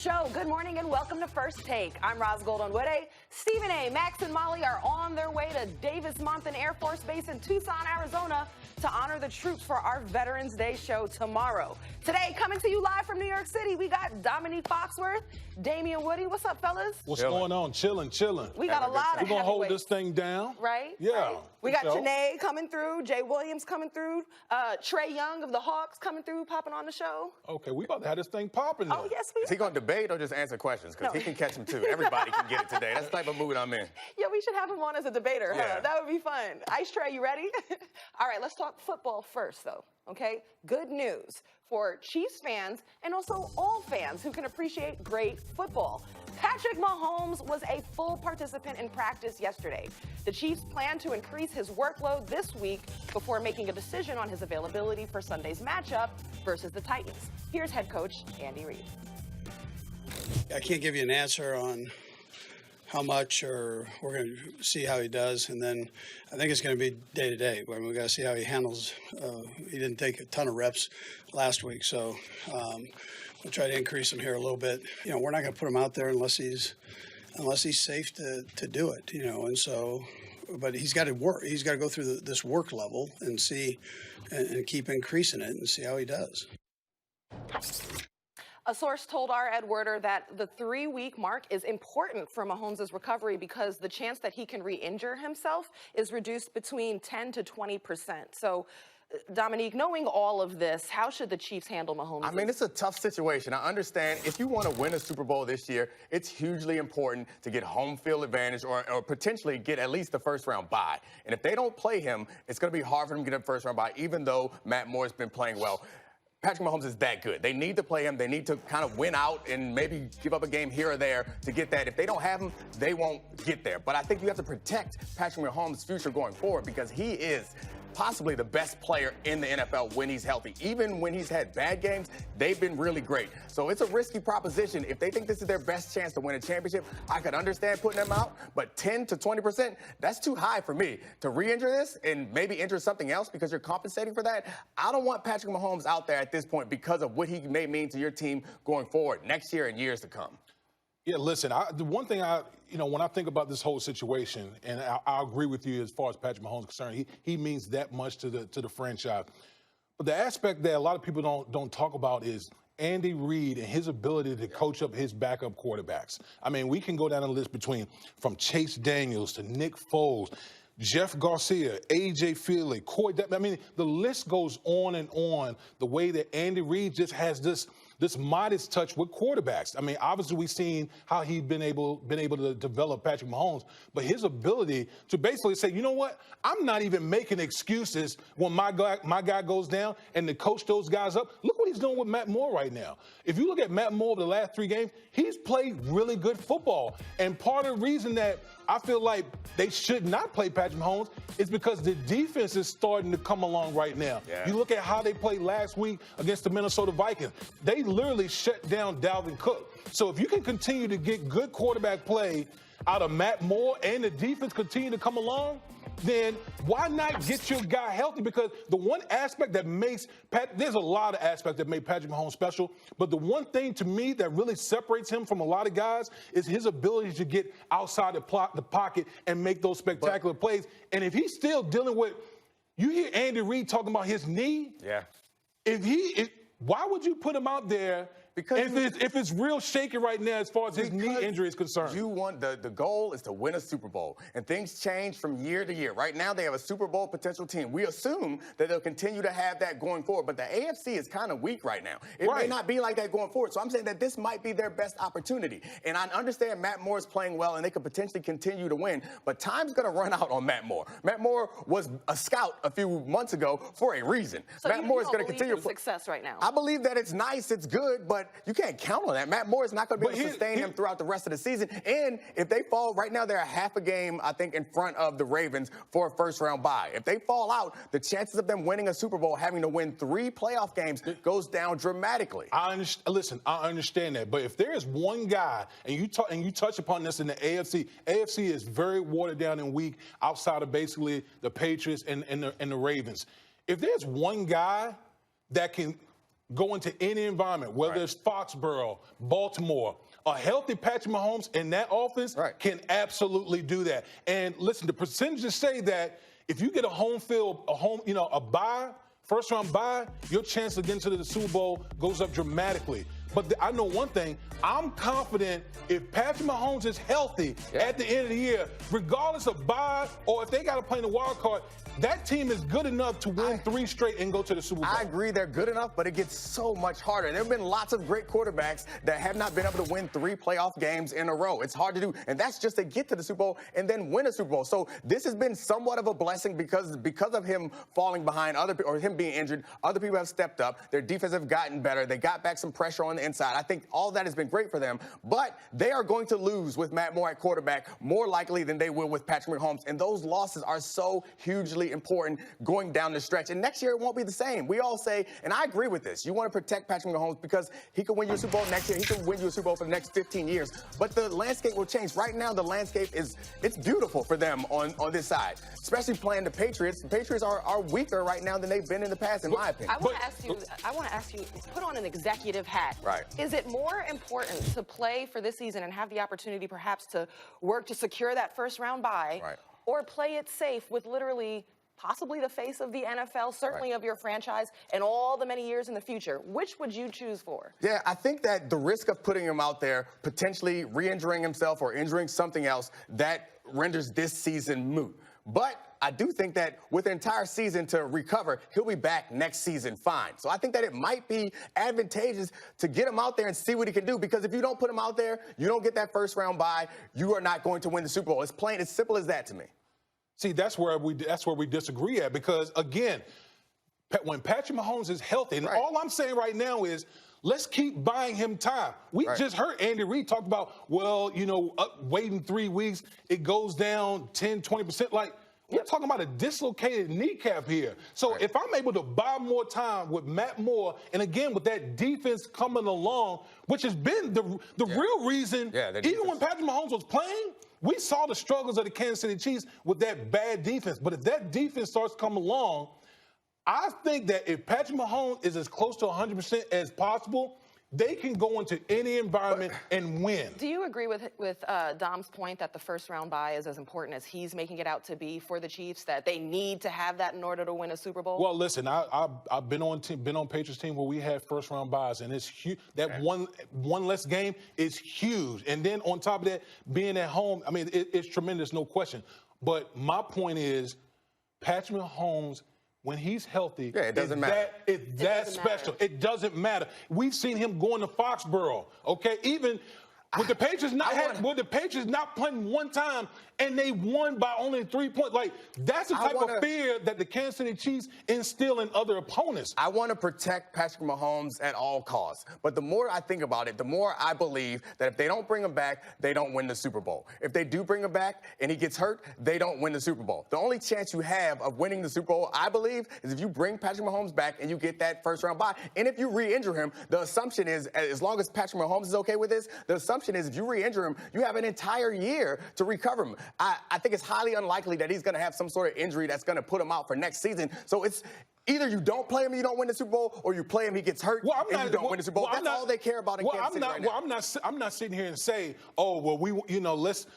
Show. Good morning and welcome to First Take. I'm Roz Goldon-Woode. Stephen A., Max, and Molly are on their way to Davis-Monthan Air Force Base in Tucson, Arizona to honor the troops for our Veterans Day show tomorrow. Today, coming to you live from New York City, we got Dominique Foxworth, Damian Woody. What's up, fellas? What's going on? Chilling. We got a lot of We're going to hold this thing down. Right? Yeah. Right. We got Janae coming through, Jay Williams coming through, Trey Young of the Hawks coming through, popping on the show. Okay, we about to have this thing popping now. Oh, yes, we are. Is he going to debate or just answer questions? Because he can catch them, too. Everybody can get it today. That's the type of mood I'm in. Yeah, we should have him on as a debater, huh? Yeah. That would be fun. Ice Trey, you ready? All right, let's talk football first, though, okay? Good news for Chiefs fans and also all fans who can appreciate great football. Patrick Mahomes was a full participant in practice yesterday. The Chiefs plan to increase his workload this week before making a decision on his availability for Sunday's matchup versus the Titans. Here's head coach Andy Reid. I can't give you an answer on how much, or we're going to see how he does, and then I think it's going to be day to day. I mean, we got to see how he handles. He didn't take a ton of reps last week, so we'll try to increase him here a little bit. You know, we're not going to put him out there unless he's safe to do it. You know, and so, but he's got to work. He's got to go through this work level and see and keep increasing it and see how he does. A source told our Ed Werder that the 3-week mark is important for Mahomes' recovery because the chance that he can re-injure himself is reduced between 10 to 20%. So, Dominique, knowing all of this, how should the Chiefs handle Mahomes? I mean, it's a tough situation. I understand if you want to win a Super Bowl this year, it's hugely important to get home field advantage or potentially get at least the first-round bye. And if they don't play him, it's going to be hard for them to get a first-round bye, even though Matt Moore's been playing well. Patrick Mahomes is that good. They need to play him. They need to kind of win out and maybe give up a game here or there to get that. If they don't have him, they won't get there. But I think you have to protect Patrick Mahomes' future going forward because he is possibly the best player in the NFL when he's healthy. Even when he's had bad games, they've been really great. So it's a risky proposition. If they think this is their best chance to win a championship, I could understand putting them out, but 10 to 20%, that's too high for me. To re-injure this and maybe injure something else because you're compensating for that, I don't want Patrick Mahomes out there at this point because of what he may mean to your team going forward next year and years to come. Yeah, listen, the one thing when I think about this whole situation, and I agree with you as far as Patrick Mahomes is concerned, he means that much to the franchise. But the aspect that a lot of people don't talk about is Andy Reid and his ability to coach up his backup quarterbacks. I mean, we can go down the list from Chase Daniels to Nick Foles, Jeff Garcia, A.J. Feely, Corey. I mean, the list goes on and on. The way that Andy Reid just has this modest touch with quarterbacks. I mean, obviously we've seen how he's been able to develop Patrick Mahomes, but his ability to basically say, you know what, I'm not even making excuses when my guy goes down and to coach those guys up. Look what he's doing with Matt Moore right now. If you look at Matt Moore over the last 3 games, he's played really good football. And part of the reason that I feel like they should not play Patrick Mahomes is because the defense is starting to come along right now. Yeah. You look at how they played last week against the Minnesota Vikings. They literally shut down Dalvin Cook. So if you can continue to get good quarterback play out of Matt Moore and the defense continue to come along, then why not get your guy healthy? Because the one aspect that makes there's a lot of aspects that make Patrick Mahomes special, but the one thing to me that really separates him from a lot of guys is his ability to get outside the pocket and make those spectacular plays. And if he's still dealing with, you hear Andy Reid talking about his knee. Yeah. Why would you put him out there? Because if it's real shaky right now as far as his knee injury is concerned. You want the goal is to win a Super Bowl, and things change from year to year. Right now they have a Super Bowl potential team. We assume that they'll continue to have that going forward, but the AFC is kind of weak right now. It may not be like that going forward. So I'm saying that this might be their best opportunity. And I understand Matt Moore is playing well and they could potentially continue to win, but time's going to run out on Matt Moore. Matt Moore was a scout a few months ago for a reason. So Matt Moore is going to continue success right now. I believe that it's nice, it's good, but you can't count on that. Matt Moore is not going to be able to sustain him throughout the rest of the season. And if they fall, right now they're a half a game, I think, in front of the Ravens for a first-round bye. If they fall out, the chances of them winning a Super Bowl, having to win 3 playoff games, goes down dramatically. Listen, I understand that. But if there is one guy, and you touch upon this in the AFC is very watered down and weak outside of basically the Patriots and the Ravens. If there's one guy that can go into any environment, whether it's Foxborough, Baltimore. A healthy Patrick Mahomes in that offense can absolutely do that. And listen, the percentages say that if you get a home field, a bye, first round bye, your chance of getting to the Super Bowl goes up dramatically. But I know one thing, I'm confident if Patrick Mahomes is healthy at the end of the year, regardless of bye or if they got to play in the wild card, that team is good enough to win 3 straight and go to the Super Bowl. I agree they're good enough, but it gets so much harder. There have been lots of great quarterbacks that have not been able to win 3 playoff games in a row. It's hard to do, and that's just to get to the Super Bowl and then win a Super Bowl. So this has been somewhat of a blessing because of him falling behind or him being injured. Other people have stepped up. Their defense have gotten better. They got back some pressure on the inside. I think all that has been great for them, but they are going to lose with Matt Moore at quarterback more likely than they will with Patrick Mahomes, and those losses are so hugely important going down the stretch. And next year, it won't be the same. We all say, and I agree with this, you want to protect Patrick Mahomes because he could win you a Super Bowl next year. He could win you a Super Bowl for the next 15 years. But the landscape will change. Right now, the landscape it's beautiful for them on this side, especially playing the Patriots. The Patriots are weaker right now than they've been in the past, in my opinion. I want to ask you, put on an executive hat. Right. Is it more important to play for this season and have the opportunity perhaps to work to secure that first round bye, or play it safe with literally possibly the face of the NFL, certainly of your franchise, and all the many years in the future? Which would you choose for? Yeah, I think that the risk of putting him out there, potentially re-injuring himself or injuring something else, that renders this season moot. But I do think that with the entire season to recover, he'll be back next season fine. So I think that it might be advantageous to get him out there and see what he can do, because if you don't put him out there, you don't get that first round bye, you are not going to win the Super Bowl. It's plain, it's simple as that to me. See, that's where we disagree at, because again, when Patrick Mahomes is healthy, and all I'm saying right now is let's keep buying him time. We just heard Andy Reid talk about, waiting 3 weeks, it goes down 10, 20%. Like, we're talking about a dislocated kneecap here. So if I'm able to buy more time with Matt Moore, and again, with that defense coming along, which has been the real reason, even when Patrick Mahomes was playing, we saw the struggles of the Kansas City Chiefs with that bad defense. But if that defense starts to come along, I think that if Patrick Mahomes is as close to 100% as possible, they can go into any environment and win. Do you agree with Dom's point that the first round bye is as important as he's making it out to be for the Chiefs, that they need to have that in order to win a Super Bowl? Well, listen, I've been on Patriots team where we had first round byes, and it's huge. That one less game is huge. And then on top of that, being at home, I mean, it's tremendous, no question. But my point is, Patrick Mahomes, when he's healthy, it doesn't matter. It's that special. It doesn't matter. We've seen him going to Foxborough, okay? Even with the Patriots not playing one time, and they won by only 3 points. Like, that's the type of fear that the Kansas City Chiefs instill in other opponents. I want to protect Patrick Mahomes at all costs. But the more I think about it, the more I believe that if they don't bring him back, they don't win the Super Bowl. If they do bring him back and he gets hurt, they don't win the Super Bowl. The only chance you have of winning the Super Bowl, I believe, is if you bring Patrick Mahomes back and you get that first round bye. And if you re-injure him, the assumption is, as long as Patrick Mahomes is okay with this, the assumption is if you re-injure him, you have an entire year to recover him. I think it's highly unlikely that he's going to have some sort of injury that's going to put him out for next season. So it's either you don't play him and you don't win the Super Bowl, or you play him, he gets hurt, and you don't win the Super Bowl. That's all they care about in Kansas City right now. I'm not sitting here and say,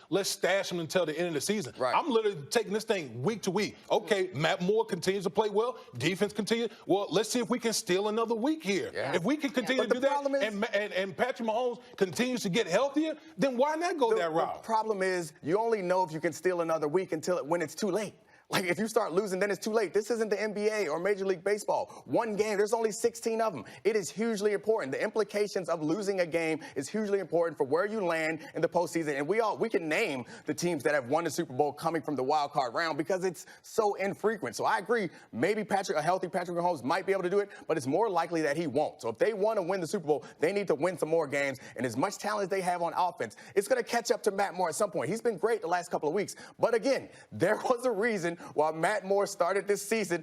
let's stash him until the end of the season. I'm literally taking this thing week to week. Okay, Matt Moore continues to play well. Defense continues. Well, let's see if we can steal another week here. If we can continue to do that, and Patrick Mahomes continues to get healthier, then why not go that route? The problem is you only know if you can steal another week when it's too late. Like, if you start losing, then it's too late. This isn't the NBA or Major League Baseball. One game, there's only 16 of them. It is hugely important. The implications of losing a game is hugely important for where you land in the postseason. And we can name the teams that have won the Super Bowl coming from the wild card round because it's so infrequent. So I agree, maybe a healthy Patrick Mahomes might be able to do it, but it's more likely that he won't. So if they want to win the Super Bowl, they need to win some more games. And as much talent as they have on offense, it's going to catch up to Matt Moore at some point. He's been great the last couple of weeks. But again, there was a reason why Matt Moore started this season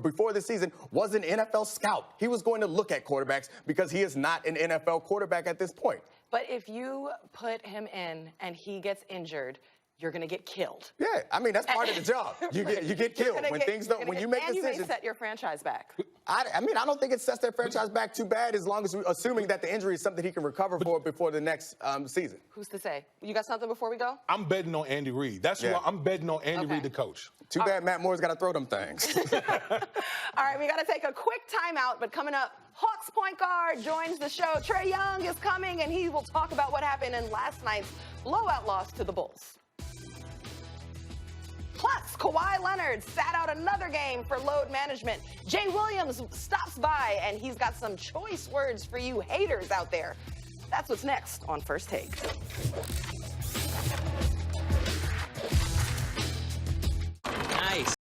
before this season was an NFL scout. He was going to look at quarterbacks because he is not an NFL quarterback at this point. But if you put him in and he gets injured, you're going to get killed. Yeah, I mean, that's part of the job. You get killed when things don't, when you make decisions. And you may set your franchise back. I mean, I don't think it sets their franchise back too bad, as long as assuming that the injury is something he can recover for before the next season. Who's to say? You got something before we go? I'm betting on Andy Reid. That's why I'm betting on Andy Reid, the coach. Too bad Matt Moore's got to throw them things. All right, we got to take a quick timeout, but coming up, Hawks point guard joins the show. Trae Young is coming, and he will talk about what happened in last night's blowout loss to the Bulls. Plus, Kawhi Leonard sat out another game for load management. Jay Williams stops by, and he's got some choice words for you haters out there. That's what's next on First Take. Nice.